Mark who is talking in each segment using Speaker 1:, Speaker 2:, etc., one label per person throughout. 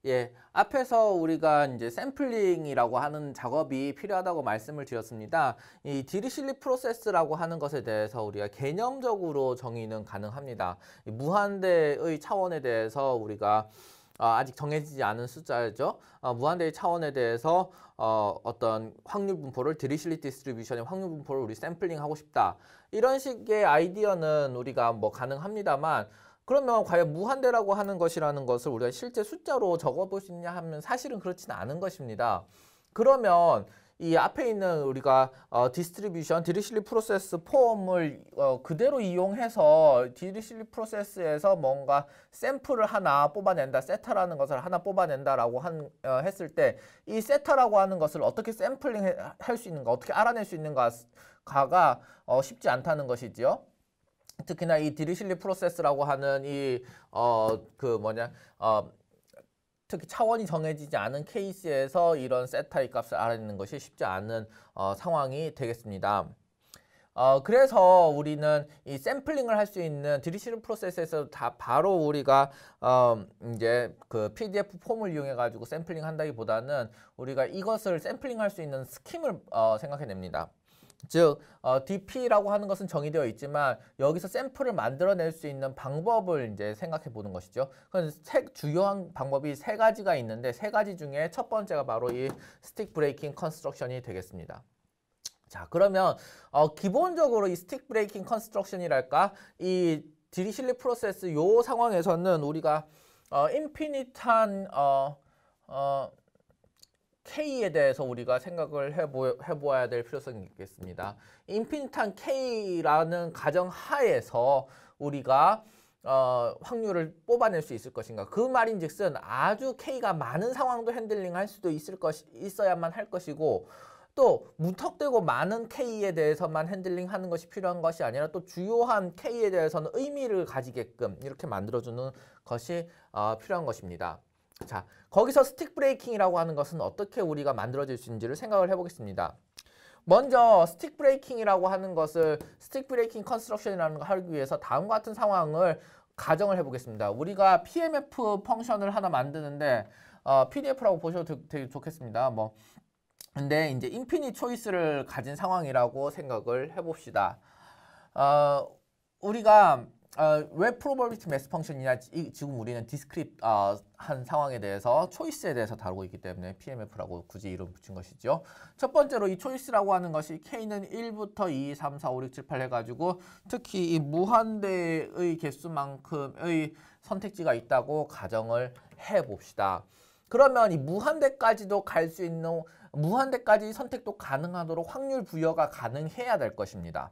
Speaker 1: 예, 앞에서 우리가 이제 샘플링이라고 하는 작업이 필요하다고 말씀을 드렸습니다. 이 디리실리 프로세스라고 하는 것에 대해서 우리가 개념적으로 정의는 가능합니다. 이 무한대의 차원에 대해서 우리가 아직 정해지지 않은 숫자죠. 무한대의 차원에 대해서 어떤 확률 분포를 디리실리 디스트리뷰션의 확률 분포를 우리 샘플링 하고 싶다. 이런 식의 아이디어는 우리가 뭐 가능합니다만 그러면 과연 무한대라고 하는 것이라는 것을 우리가 실제 숫자로 적어볼 수 있냐 하면 사실은 그렇지는 않은 것입니다. 그러면 이 앞에 있는 우리가 디스트리뷰션, 디리실리 프로세스 폼을 그대로 이용해서 디리실리 프로세스에서 뭔가 샘플을 하나 뽑아낸다, 세타라는 것을 하나 뽑아낸다라고 했을 때 이 세타라고 하는 것을 어떻게 샘플링 할 수 있는가, 어떻게 알아낼 수 있는가가 쉽지 않다는 것이지요. 특히나 이 디리실리 프로세스라고 하는 특히 차원이 정해지지 않은 케이스에서 이런 세타의 값을 알아내는 것이 쉽지 않은 상황이 되겠습니다. 그래서 우리는 이 샘플링을 할 수 있는 디리실리 프로세스에서 바로 우리가 이제 그 PDF 폼을 이용해 가지고 샘플링 한다기보다는 우리가 이것을 샘플링 할 수 있는 스킴을 생각해냅니다. 즉 DP라고 하는 것은 정의되어 있지만 여기서 샘플을 만들어낼 수 있는 방법을 이제 생각해 보는 것이죠. 그건 주요한 방법이 세 가지가 있는데 세 가지 중에 첫 번째가 바로 이 스틱 브레이킹 컨스트럭션이 되겠습니다. 자, 그러면 기본적으로 이 스틱 브레이킹 컨스트럭션이랄까 이 디리실리 프로세스 요 상황에서는 우리가 인피니트한 K에 대해서 우리가 생각을 해보아야 될 필요성이 있겠습니다. 인피니트한 K라는 가정하에서 우리가 확률을 뽑아낼 수 있을 것인가. 그 말인즉슨 아주 K가 많은 상황도 핸들링할 수도 있어야만 할 것이고 또 무턱대고 많은 K에 대해서만 핸들링하는 것이 필요한 것이 아니라 또 주요한 K에 대해서는 의미를 가지게끔 이렇게 만들어주는 것이 필요한 것입니다. 자, 거기서 스틱 브레이킹이라고 하는 것은 어떻게 우리가 만들어질 수 있는지를 생각을 해보겠습니다. 먼저 스틱 브레이킹이라고 하는 것을 스틱 브레이킹 컨스트럭션이라는 걸 하기 위해서 다음과 같은 상황을 가정을 해보겠습니다. 우리가 PMF 펑션을 하나 만드는데 PDF라고 보셔도 되게 좋겠습니다. 근데 이제 인피니트 초이스를 가진 상황이라고 생각을 해봅시다. 우리가 왜 프로버빌리티 매스 펑션이냐, 지금 우리는 디스크립 한 상황에 대해서 초이스에 대해서 다루고 있기 때문에 PMF라고 굳이 이름 붙인 것이죠. 첫 번째로 이 초이스라고 하는 것이 K는 1부터 2, 3, 4, 5, 6, 7, 8 해가지고 특히 이 무한대의 개수만큼의 선택지가 있다고 가정을 해봅시다. 그러면 이 무한대까지도 갈 수 있는, 무한대까지 선택도 가능하도록 확률 부여가 가능해야 될 것입니다.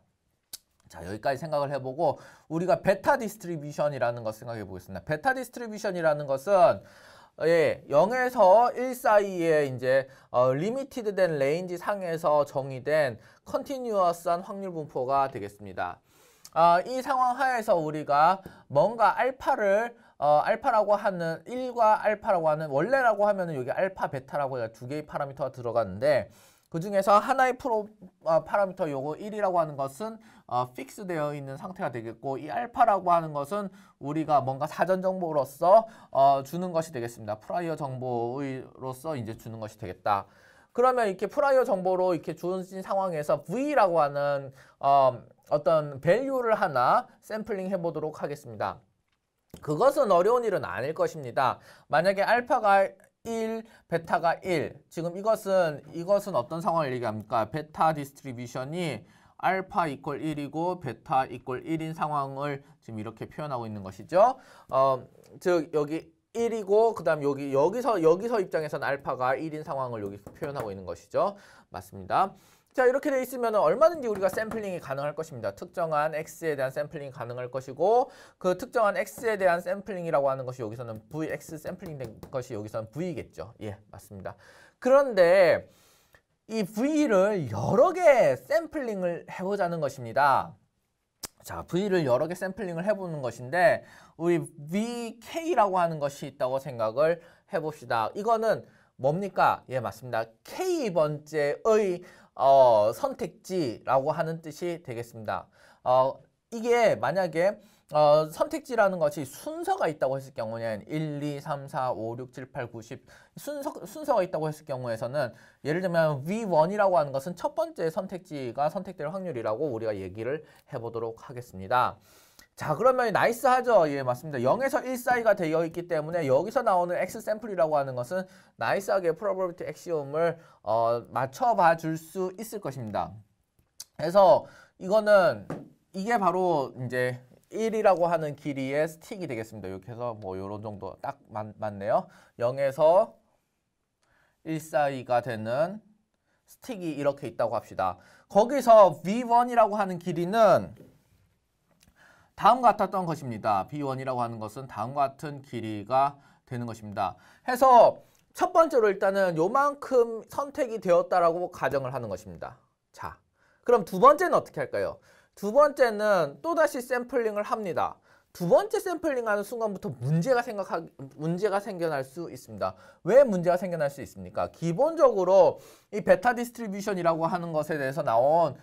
Speaker 1: 자, 여기까지 생각을 해보고 우리가 베타 디스트리뷰션이라는 것을 생각해 보겠습니다. 베타 디스트리뷰션이라는 것은 0에서 1 사이에 이제 리미티드 된 레인지 상에서 정의된 컨티뉴어스한 확률 분포가 되겠습니다. 이 상황 하에서 우리가 뭔가 알파라고 하는 1과 알파라고 하는 원래라고 하면은 여기 알파 베타라고 해서 두 개의 파라미터가 들어가는데 그 중에서 하나의 파라미터 요거 1이라고 하는 것은 픽스 되어 있는 상태가 되겠고 이 알파라고 하는 것은 우리가 뭔가 사전 정보로서 주는 것이 되겠습니다. 프라이어 정보로서 이제 주는 것이 되겠다. 그러면 이렇게 프라이어 정보로 이렇게 주어진 상황에서 V라고 하는 어떤 밸류를 하나 샘플링 해보도록 하겠습니다. 그것은 어려운 일은 아닐 것입니다. 만약에 알파가 1, 베타가 1. 지금 이것은 어떤 상황을 얘기합니까? 베타 디스트리뷰션이 알파 이퀄 1이고 베타 이퀄 1인 상황을 지금 이렇게 표현하고 있는 것이죠. 즉 여기 1이고 그다음 여기서 입장에서는 알파가 1인 상황을 여기 표현하고 있는 것이죠. 맞습니다. 자, 이렇게 돼 있으면 얼마든지 우리가 샘플링이 가능할 것입니다. 특정한 X에 대한 샘플링이 가능할 것이고 그 특정한 X에 대한 샘플링이라고 하는 것이 여기서는 VX 샘플링 된 것이 여기서는 V겠죠. 예, 맞습니다. 그런데 이 V를 여러 개 샘플링을 해보자는 것입니다. 자, V를 여러 개 샘플링을 해보는 것인데 우리 VK라고 하는 것이 있다고 생각을 해봅시다. 이거는 뭡니까? 예, 맞습니다. K번째의 선택지라고 하는 뜻이 되겠습니다. 이게 만약에 선택지라는 것이 순서가 있다고 했을 경우는 1, 2, 3, 4, 5, 6, 7, 8, 9, 10 순서가 있다고 했을 경우에서는 예를 들면 V1이라고 하는 것은 첫 번째 선택지가 선택될 확률이라고 우리가 얘기를 해보도록 하겠습니다. 자, 그러면 나이스하죠? 예, 맞습니다. 0에서 1 사이가 되어 있기 때문에 여기서 나오는 X 샘플이라고 하는 것은 나이스하게 프로버빌리티 액시옴을 맞춰봐 줄 수 있을 것입니다. 그래서 이게 바로 이제 1이라고 하는 길이의 스틱이 되겠습니다. 이렇게 해서 뭐 요런 정도 딱 맞네요. 0에서 1 사이가 되는 스틱이 이렇게 있다고 합시다. 거기서 V1이라고 하는 길이는 다음과 같았던 것입니다. B1이라고 하는 것은 다음과 같은 길이가 되는 것입니다. 해서 첫 번째로 일단은 요만큼 선택이 되었다라고 가정을 하는 것입니다. 자, 그럼 두 번째는 어떻게 할까요? 두 번째는 또다시 샘플링을 합니다. 두 번째 샘플링하는 순간부터 문제가 생겨날 수 있습니다. 왜 문제가 생겨날 수 있습니까? 기본적으로 이 베타 디스트리뷰션이라고 하는 것에 대해서 나온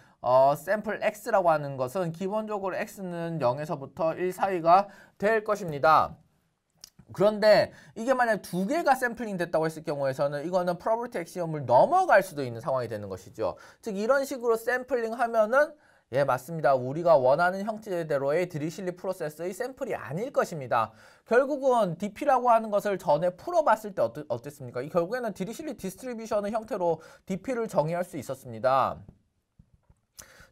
Speaker 1: 샘플 X라고 하는 것은 기본적으로 X는 0에서부터 1 사이가 될 것입니다. 그런데 이게 만약 두 개가 샘플링 됐다고 했을 경우에서는 이거는 프로버빌리티 액시옴을 넘어갈 수도 있는 상황이 되는 것이죠. 즉 이런 식으로 샘플링 하면은 예, 맞습니다. 우리가 원하는 형태대로의 디리실리 프로세스의 샘플이 아닐 것입니다. 결국은 DP라고 하는 것을 전에 풀어봤을 때 어땠습니까? 결국에는 디리실리 디스트리뷰션의 형태로 DP를 정의할 수 있었습니다.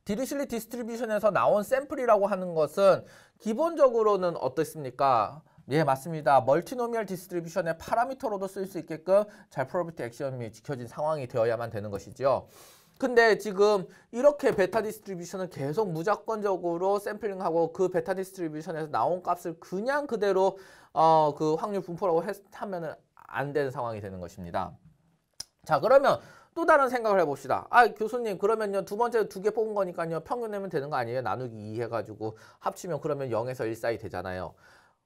Speaker 1: 디리실리 디스트리뷰션에서 나온 샘플이라고 하는 것은 기본적으로는 어떻습니까? 예, 맞습니다. 멀티노미얼 디스트리뷰션의 파라미터로도 쓸 수 있게끔 잘 프로버빌리티 액시엄이 지켜진 상황이 되어야만 되는 것이죠. 근데 지금 이렇게 베타 디스트리뷰션을 계속 무조건적으로 샘플링하고 그 베타 디스트리뷰션에서 나온 값을 그냥 그대로 그 확률 분포라고 하면은 안 되는 상황이 되는 것입니다. 자, 그러면 또 다른 생각을 해봅시다. 아, 교수님, 그러면요, 두 번째 두 개 뽑은 거니까요, 평균 내면 되는 거 아니에요? 나누기 2 해가지고 합치면 그러면 0에서 1 사이 되잖아요.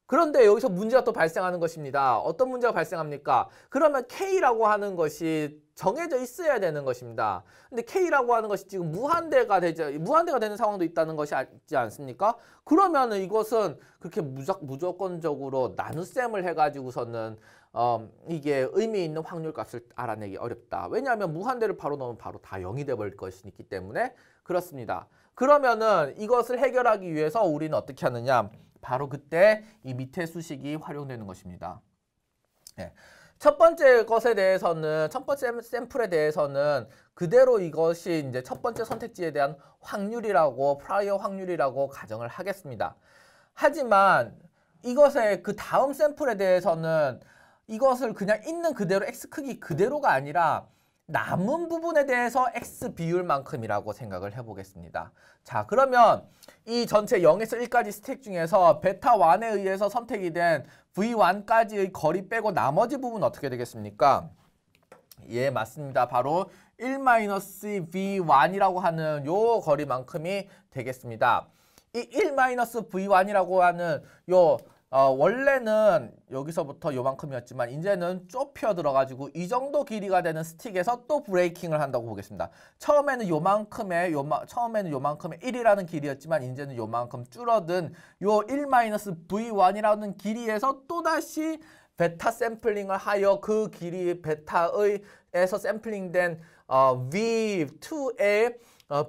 Speaker 1: 그런데 여기서 문제가 또 발생하는 것입니다. 어떤 문제가 발생합니까? 그러면 K라고 하는 것이 정해져 있어야 되는 것입니다. 근데 K라고 하는 것이 지금 무한대가 되는 상황도 있다는 것이 있지 않습니까? 그러면은 이것은 그렇게 무조건적으로 나눗셈을 해가지고서는 이게 의미 있는 확률값을 알아내기 어렵다. 왜냐하면 무한대를 바로 넣으면 바로 다 0이 돼버릴 것이 있기 때문에 그렇습니다. 그러면은 이것을 해결하기 위해서 우리는 어떻게 하느냐? 바로 그때 이 밑에 수식이 활용되는 것입니다. 네. 첫 번째 샘플에 대해서는 그대로 이것이 이제 첫 번째 선택지에 대한 확률이라고, 프라이어 확률이라고 가정을 하겠습니다. 하지만 이것의 그 다음 샘플에 대해서는 이것을 그냥 있는 그대로 X 크기 그대로가 아니라 남은 부분에 대해서 X 비율만큼이라고 생각을 해보겠습니다. 자, 그러면 이 전체 0에서 1까지 스택 중에서 베타 1에 의해서 선택이 된 V1까지의 거리 빼고 나머지 부분은 어떻게 되겠습니까? 예, 맞습니다. 바로 1-V1이라고 하는 요 거리만큼이 되겠습니다. 이 1-V1이라고 하는 요 원래는 여기서부터 요만큼이었지만 이제는 좁혀 들어가지고 이 정도 길이가 되는 스틱에서 또 브레이킹을 한다고 보겠습니다. 처음에는 요만큼의 1이라는 길이였지만 이제는 요만큼 줄어든 요 1-V1이라는 길이에서 또다시 베타 샘플링을 하여 그 길이 베타에서 샘플링된 V2의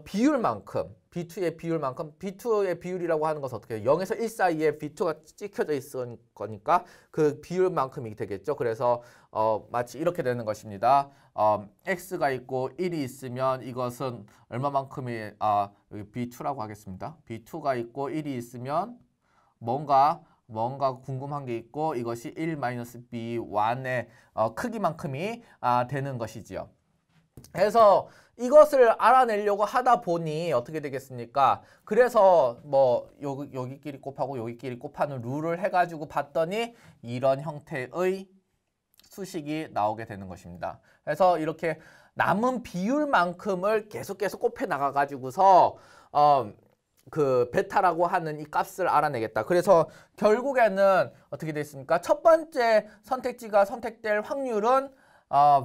Speaker 1: 비율만큼 B2의 비율이라고 하는 것은 어떻게 해요? 0에서 1 사이에 B2가 찍혀져 있을 거니까 그 비율만큼이 되겠죠. 그래서 마치 이렇게 되는 것입니다. X가 있고 1이 있으면 이것은 얼마만큼이 여기 B2라고 하겠습니다. B2가 있고 1이 있으면 뭔가 궁금한 게 있고 이것이 1-B1의 크기만큼이 되는 것이지요. 그래서 이것을 알아내려고 하다 보니 어떻게 되겠습니까? 그래서 뭐 여기끼리 곱하고 여기끼리 곱하는 룰을 해가지고 봤더니 이런 형태의 수식이 나오게 되는 것입니다. 그래서 이렇게 남은 비율만큼을 계속 곱해 나가가지고서 그 베타라고 하는 이 값을 알아내겠다. 그래서 결국에는 어떻게 됐습니까? 첫 번째 선택지가 선택될 확률은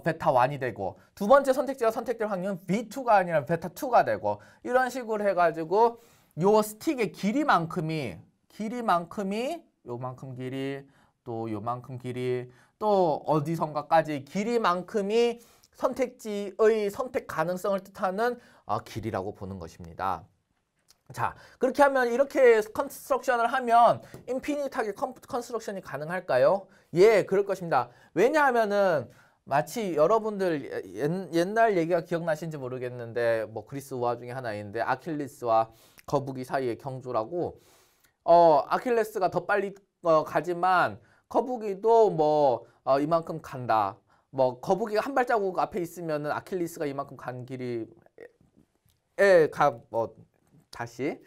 Speaker 1: 베타 1이 되고 두 번째 선택지가 선택될 확률은 B2가 아니라 베타 2가 되고 이런 식으로 해가지고 요 스틱의 길이만큼이 길이만큼이 요만큼 길이, 또 요만큼 길이, 또 어디선가까지 길이만큼이 선택지의 선택 가능성을 뜻하는 길이라고 보는 것입니다. 자, 그렇게 하면 이렇게 컨스트럭션을 하면 인피니트하게 컨스트럭션이 가능할까요? 예, 그럴 것입니다. 왜냐하면은 마치 여러분들 옛날 얘기가 기억나신지 모르겠는데 뭐 그리스 우화 중에 하나인데 아킬레스와 거북이 사이의 경주라고 아킬레스가 더 빨리 가지만 거북이도 뭐 이만큼 간다. 뭐 거북이가 한 발자국 앞에 있으면은 아킬레스가 이만큼 간 길이 다시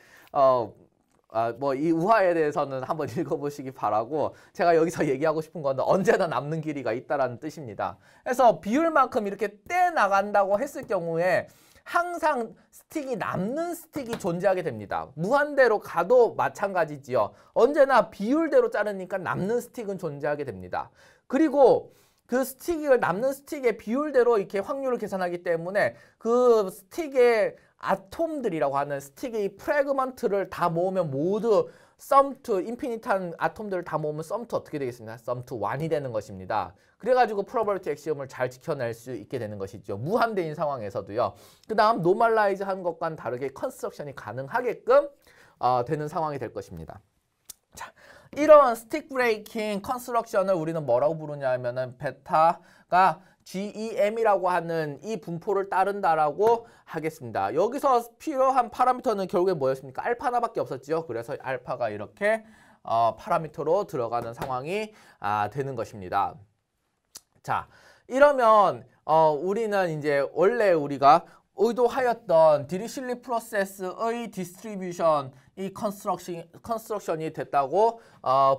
Speaker 1: 뭐 이 우화에 대해서는 한번 읽어보시기 바라고 제가 여기서 얘기하고 싶은 건 언제나 남는 길이가 있다라는 뜻입니다. 그래서 비율만큼 이렇게 떼 나간다고 했을 경우에 항상 스틱이 남는 스틱이 존재하게 됩니다. 무한대로 가도 마찬가지지요. 언제나 비율대로 자르니까 남는 스틱은 존재하게 됩니다. 그리고 그 스틱을 남는 스틱의 비율대로 이렇게 확률을 계산하기 때문에 그 스틱의 아톰들이라고 하는 스틱의 프래그먼트를 다 모으면 모두 썸투 인피니트한 아톰들을 다 모으면 썸투 어떻게 되겠습니까? 썸투 1이 되는 것입니다. 그래가지고 프로버빌리티 액시엄을 잘 지켜낼 수 있게 되는 것이죠. 무한대인 상황에서도요. 그 다음 노멀라이즈 한 것과는 다르게 컨스트럭션이 가능하게끔 되는 상황이 될 것입니다. 자, 이런 스틱 브레이킹 컨스트럭션을 우리는 뭐라고 부르냐 하면은 베타가 GEM이라고 하는 이 분포를 따른다라고 하겠습니다. 여기서 필요한 파라미터는 결국에 뭐였습니까? 알파 하나밖에 없었죠. 그래서 알파가 이렇게 파라미터로 들어가는 상황이 되는 것입니다. 자, 이러면 우리는 이제 원래 우리가 의도하였던 디리실리 프로세스의 디스트리뷰션 이 컨스트럭션이 됐다고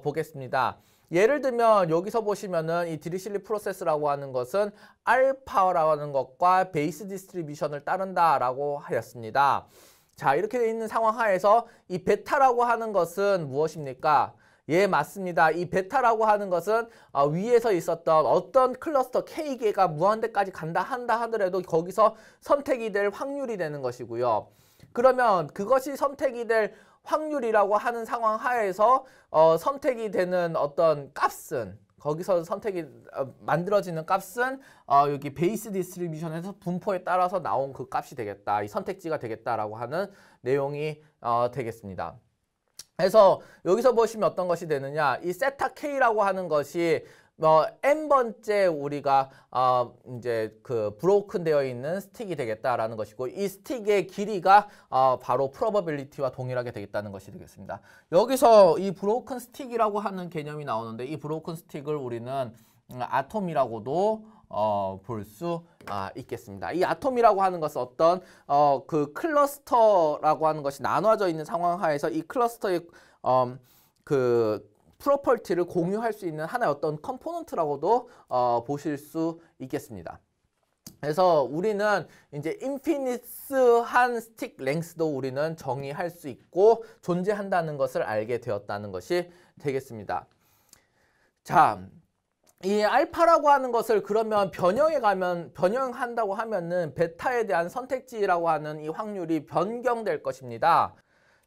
Speaker 1: 보겠습니다. 예를 들면 여기서 보시면은 이 디리실리 프로세스라고 하는 것은 알파라고 하는 것과 베이스 디스트리뷰션을 따른다라고 하였습니다. 자, 이렇게 되어 있는 상황 하에서 이 베타라고 하는 것은 무엇입니까? 예, 맞습니다. 이 베타라고 하는 것은 위에서 있었던 어떤 클러스터 K개가 무한대까지 간다 한다 하더라도 거기서 선택이 될 확률이 되는 것이고요. 그러면 그것이 선택이 될 확률이라고 하는 상황 하에서 선택이 되는 어떤 값은 거기서 선택이 만들어지는 값은 여기 베이스 디스트리뷰션에서 분포에 따라서 나온 그 값이 되겠다. 이 선택지가 되겠다라고 하는 내용이 되겠습니다. 그래서 여기서 보시면 어떤 것이 되느냐, 이 세타 K라고 하는 것이 n번째 우리가 이제 그 브로큰 되어 있는 스틱이 되겠다라는 것이고, 이 스틱의 길이가 바로 프로버빌리티와 동일하게 되겠다는 것이 되겠습니다. 여기서 이 브로큰 스틱이라고 하는 개념이 나오는데, 이 브로큰 스틱을 우리는 아톰이라고도 볼 수 있겠습니다. 이 아톰이라고 하는 것은 어떤 그 클러스터라고 하는 것이 나눠져 있는 상황 하에서 이 클러스터의 그 프로퍼티를 공유할 수 있는 하나의 어떤 컴포넌트라고도 보실 수 있겠습니다. 그래서 우리는 이제 인피니스한 스틱 랭스도 우리는 정의할 수 있고 존재한다는 것을 알게 되었다는 것이 되겠습니다. 자, 이 알파라고 하는 것을 그러면 변형한다고 하면은 베타에 대한 선택지라고 하는 이 확률이 변경될 것입니다.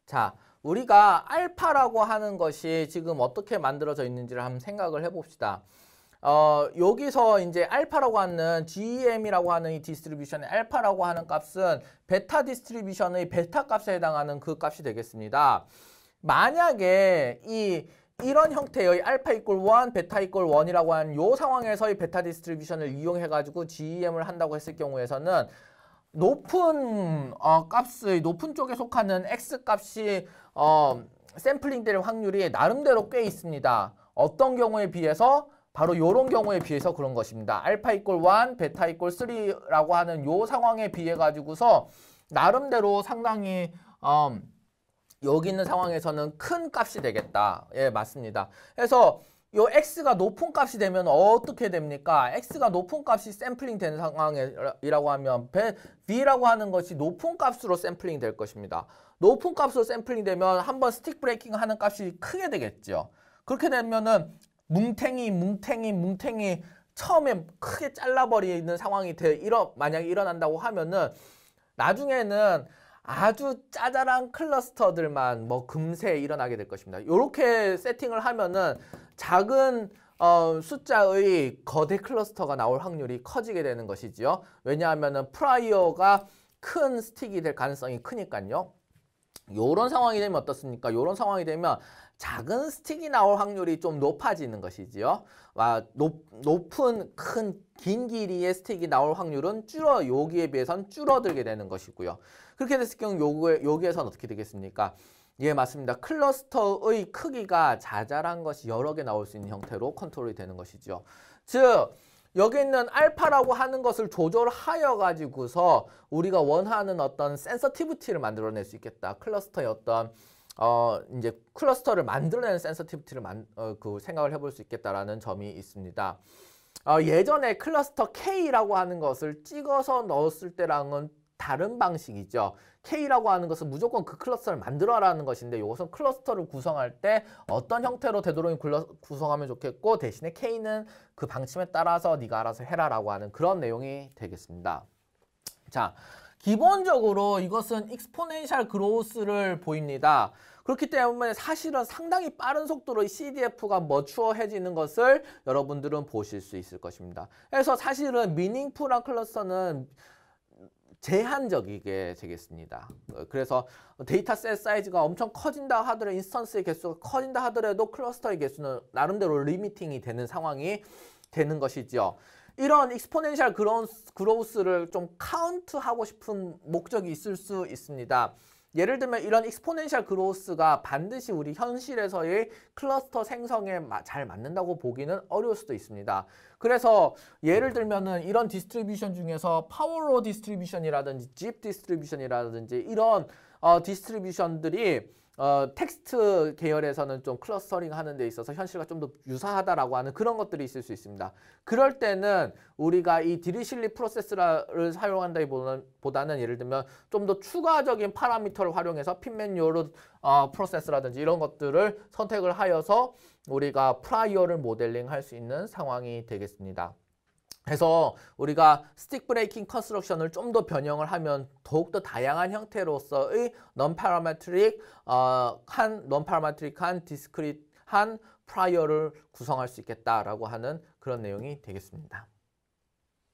Speaker 1: 자, 우리가 알파라고 하는 것이 지금 어떻게 만들어져 있는지를 한번 생각을 해봅시다. 여기서 이제 알파라고 하는 GEM이라고 하는 이 디스트리뷰션의 알파라고 하는 값은 베타 디스트리뷰션의 베타 값에 해당하는 그 값이 되겠습니다. 만약에 이런 형태의 알파 이퀄 1, 베타 이퀄 1이라고 하는 요 상황에서의 베타 디스트리뷰션을 이용해가지고 GEM을 한다고 했을 경우에서는 높은 값의 높은 쪽에 속하는 X 값이 샘플링 될 확률이 나름대로 꽤 있습니다. 어떤 경우에 비해서? 바로 이런 경우에 비해서 그런 것입니다. 알파 이퀄 1, 베타 이퀄 3라고 하는 요 상황에 비해 가지고서 나름대로 상당히 여기 있는 상황에서는 큰 값이 되겠다. 예, 맞습니다. 그래서 요 X가 높은 값이 되면 어떻게 됩니까? X가 높은 값이 샘플링 되는 상황이라고 하면 B라고 하는 것이 높은 값으로 샘플링 될 것입니다. 높은 값으로 샘플링 되면 한번 스틱 브레이킹 하는 값이 크게 되겠죠. 그렇게 되면은 뭉탱이 처음에 크게 잘라버리는 상황이 만약에 일어난다고 하면은 나중에는 아주 짜잘한 클러스터들만 뭐 금세 일어나게 될 것입니다. 이렇게 세팅을 하면은 작은 숫자의 거대 클러스터가 나올 확률이 커지게 되는 것이지요. 왜냐하면은 프라이어가 큰 스틱이 될 가능성이 크니까요. 요런 상황이 되면 어떻습니까? 요런 상황이 되면 작은 스틱이 나올 확률이 좀 높아지는 것이지요. 높은 긴 길이의 스틱이 나올 확률은 여기에 비해서는 줄어들게 되는 것이고요. 그렇게 됐을 경우 여기에서는 어떻게 되겠습니까? 예, 맞습니다. 클러스터의 크기가 자잘한 것이 여러 개 나올 수 있는 형태로 컨트롤이 되는 것이죠. 즉 여기 있는 알파라고 하는 것을 조절하여 가지고서 우리가 원하는 어떤 센서티비티를 만들어낼 수 있겠다. 클러스터의 어떤 이제 클러스터를 만들어내는 센서티비티를 생각을 해볼 수 있겠다라는 점이 있습니다. 예전에 클러스터 K라고 하는 것을 찍어서 넣었을 때랑은 다른 방식이죠. K라고 하는 것은 무조건 그 클러스터를 만들어라는 것인데 이것은 클러스터를 구성할 때 어떤 형태로 되도록 구성하면 좋겠고 대신에 K는 그 방침에 따라서 네가 알아서 해라라고 하는 그런 내용이 되겠습니다. 자, 기본적으로 이것은 익스포넨셜 그로우스를 보입니다. 그렇기 때문에 사실은 상당히 빠른 속도로 CDF가 머추어해지는 것을 여러분들은 보실 수 있을 것입니다. 그래서 사실은 미닝풀한 클러스터는 제한적이게 되겠습니다. 그래서 데이터셋 사이즈가 엄청 커진다 하더라도 인스턴스의 개수가 커진다 하더라도 클러스터의 개수는 나름대로 리미팅이 되는 상황이 되는 것이죠. 이런 익스포넨셜 그로우스를 좀 카운트하고 싶은 목적이 있을 수 있습니다. 예를 들면 이런 익스포넨셜 그로우스가 반드시 우리 현실에서의 클러스터 생성에 잘 맞는다고 보기는 어려울 수도 있습니다. 그래서 예를 들면은 이런 디스트리뷰션 중에서 파워로 디스트리뷰션이라든지 집 디스트리뷰션이라든지 이런 디스트리뷰션들이 텍스트 계열에서는 좀 클러스터링 하는 데 있어서 현실과 좀 더 유사하다라고 하는 그런 것들이 있을 수 있습니다. 그럴 때는 우리가 이 디리실리 프로세스를 사용한다기보다는 예를 들면 좀 더 추가적인 파라미터를 활용해서 핀맨 프로세스라든지 이런 것들을 선택을 하여서 우리가 프라이어를 모델링 할 수 있는 상황이 되겠습니다. 그래서 우리가 스틱 브레이킹 컨스트럭션을 좀 더 변형을 하면 더욱더 다양한 형태로서의 non-parametric한 디스크릿한 프라이어를 구성할 수 있겠다라고 하는 그런 내용이 되겠습니다.